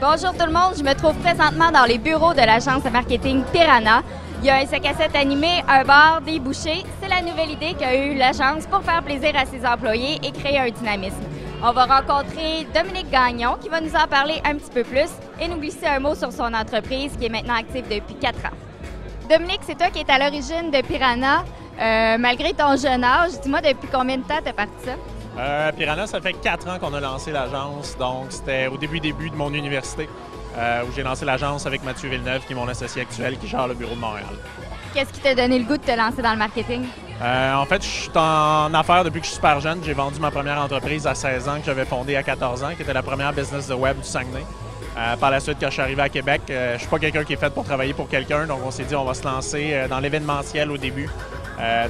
Bonjour tout le monde, je me trouve présentement dans les bureaux de l'agence de marketing Piranha. Il y a un 5 à 7 animé, un bar, des bouchées. C'est la nouvelle idée qu'a eue l'agence pour faire plaisir à ses employés et créer un dynamisme. On va rencontrer Dominique Gagnon qui va nous en parler un petit peu plus et nous glisser un mot sur son entreprise qui est maintenant active depuis 4 ans. Dominique, c'est toi qui es à l'origine de Piranha. Malgré ton jeune âge, dis-moi depuis combien de temps t'es parti ça? Piranha, ça fait 4 ans qu'on a lancé l'agence, donc c'était au début de mon université où j'ai lancé l'agence avec Mathieu Villeneuve, qui est mon associé actuel, qui gère le bureau de Montréal. Qu'est-ce qui t'a donné le goût de te lancer dans le marketing? En fait, je suis en affaires depuis que je suis super jeune. J'ai vendu ma première entreprise à 16 ans, que j'avais fondée à 14 ans, qui était la première business de web du Saguenay. Par la suite, quand je suis arrivé à Québec, je suis pas quelqu'un qui est fait pour travailler pour quelqu'un, donc on s'est dit on va se lancer dans l'événementiel au début.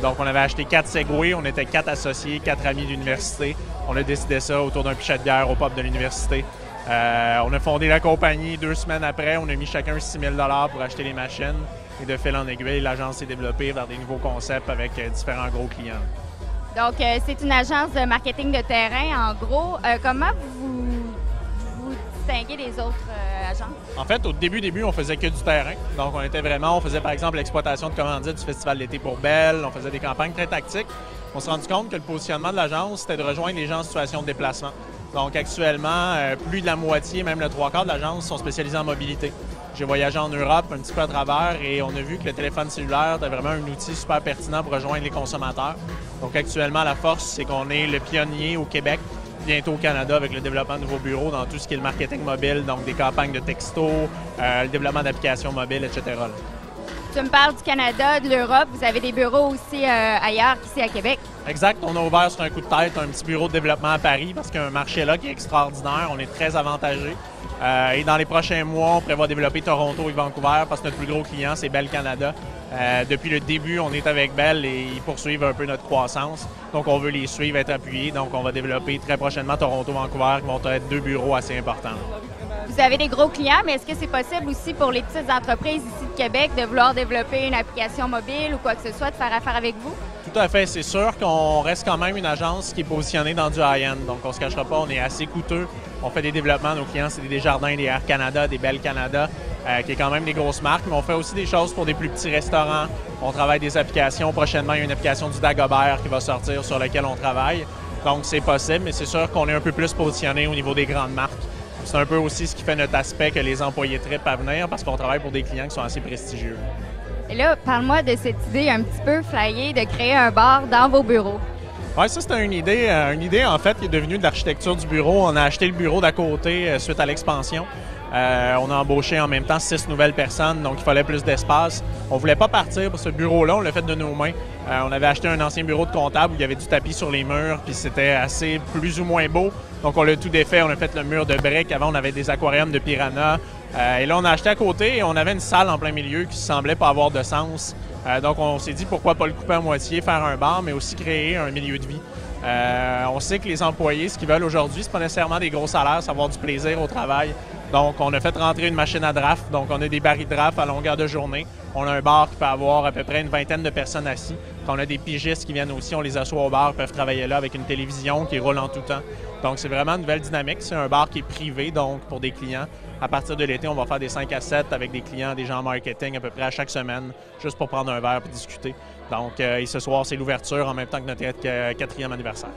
Donc, on avait acheté 4 Segway, on était 4 associés, 4 amis d'université. On a décidé ça autour d'un pichet de bière au pub de l'université. On a fondé la compagnie 2 semaines après. On a mis chacun 6 000 $ pour acheter les machines. Et de fil en aiguille, l'agence s'est développée vers des nouveaux concepts avec différents gros clients. Donc, c'est une agence de marketing de terrain. En gros, comment vous distinguez des autres agences? En fait, au début, on faisait que du terrain. Donc, on faisait par exemple l'exploitation de commandites du Festival d'été pour Belle. On faisait des campagnes très tactiques. On s'est rendu compte que le positionnement de l'agence, c'était de rejoindre les gens en situation de déplacement. Donc, actuellement, plus de la moitié, même le 3/4 de l'agence sont spécialisés en mobilité. J'ai voyagé en Europe un petit peu à travers et on a vu que le téléphone cellulaire était vraiment un outil super pertinent pour rejoindre les consommateurs. Donc, actuellement, la force, c'est qu'on est le pionnier au Québec, bientôt au Canada avec le développement de nouveaux bureaux dans tout ce qui est le marketing mobile, donc des campagnes de texto, le développement d'applications mobiles, etc. Là. Tu me parles du Canada, de l'Europe. Vous avez des bureaux aussi ailleurs qu'ici à Québec. Exact. On a ouvert sur un coup de tête un petit bureau de développement à Paris parce qu'il y a un marché là qui est extraordinaire. On est très avantagés. Et dans les prochains mois, on prévoit développer Toronto et Vancouver parce que notre plus gros client, c'est Bell Canada. Depuis le début, on est avec Bell et ils poursuivent un peu notre croissance. Donc, on veut les suivre, être appuyés. Donc, on va développer très prochainement Toronto, Vancouver, qui vont être 2 bureaux assez importants. Vous avez des gros clients, mais est-ce que c'est possible aussi pour les petites entreprises ici de Québec de vouloir développer une application mobile ou quoi que ce soit, de faire affaire avec vous? Tout à fait. C'est sûr qu'on reste quand même une agence qui est positionnée dans du high-end. Donc, on ne se cachera pas, on est assez coûteux. On fait des développements. Nos clients, c'est des Desjardins, des Air Canada, des Bell Canada, qui est quand même des grosses marques. Mais on fait aussi des choses pour des plus petits restaurants. On travaille des applications. Prochainement, il y a une application du Dagobert qui va sortir sur laquelle on travaille. Donc, c'est possible, mais c'est sûr qu'on est un peu plus positionné au niveau des grandes marques. C'est un peu aussi ce qui fait notre aspect que les employés trippent à venir parce qu'on travaille pour des clients qui sont assez prestigieux. Et là, parle-moi de cette idée un petit peu flyée de créer un bar dans vos bureaux. Oui, ça, c'était une idée en fait qui est devenue de l'architecture du bureau. On a acheté le bureau d'à côté suite à l'expansion. On a embauché en même temps 6 nouvelles personnes, donc il fallait plus d'espace. On ne voulait pas partir pour ce bureau-là, on l'a fait de nos mains. On avait acheté un ancien bureau de comptable où il y avait du tapis sur les murs, puis c'était assez plus ou moins beau. Donc on l'a tout défait, on a fait le mur de briques. Avant, on avait des aquariums de piranha. Et là, on a acheté à côté et on avait une salle en plein milieu qui semblait pas avoir de sens. Donc on s'est dit pourquoi pas le couper à moitié, faire un bar, mais aussi créer un milieu de vie. On sait que les employés, ce qu'ils veulent aujourd'hui, c'est pas nécessairement des gros salaires, c'est avoir du plaisir au travail. Donc, on a fait rentrer une machine à draft. Donc, on a des barils de draft à longueur de journée. On a un bar qui peut avoir à peu près une vingtaine de personnes assis. Quand on a des pigistes qui viennent aussi, on les assoit au bar, peuvent travailler là avec une télévision qui roule en tout temps. Donc, c'est vraiment une nouvelle dynamique. C'est un bar qui est privé, donc pour des clients. À partir de l'été, on va faire des 5 à 7 avec des clients, des gens en marketing à peu près à chaque semaine, juste pour prendre un verre et discuter. Donc, et ce soir, c'est l'ouverture en même temps que notre 4e anniversaire.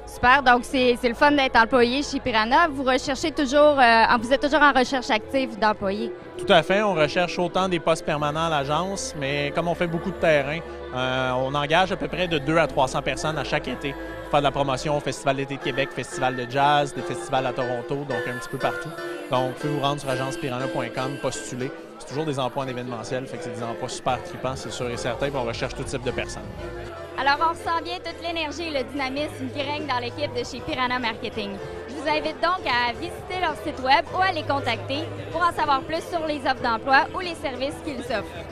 Super, donc c'est le fun d'être employé chez Piranha. Vous recherchez toujours, vous êtes toujours en recherche active d'employés. Tout à fait, on recherche autant des postes permanents à l'agence, mais comme on fait beaucoup de terrain, on engage à peu près de 200 à 300 personnes à chaque été pour faire de la promotion au Festival d'été de Québec, Festival de jazz, des festivals à Toronto, donc un petit peu partout. Donc, vous pouvez vous rendre sur agencepiranha.com, postuler. C'est toujours des emplois en événementiel, fait que c'est des emplois super tripants, c'est sûr et certain, puis on recherche tout type de personnes. Alors, on ressent bien toute l'énergie et le dynamisme qui règne dans l'équipe de chez Piranha Marketing. Je vous invite donc à visiter leur site web ou à les contacter pour en savoir plus sur les offres d'emploi ou les services qu'ils offrent.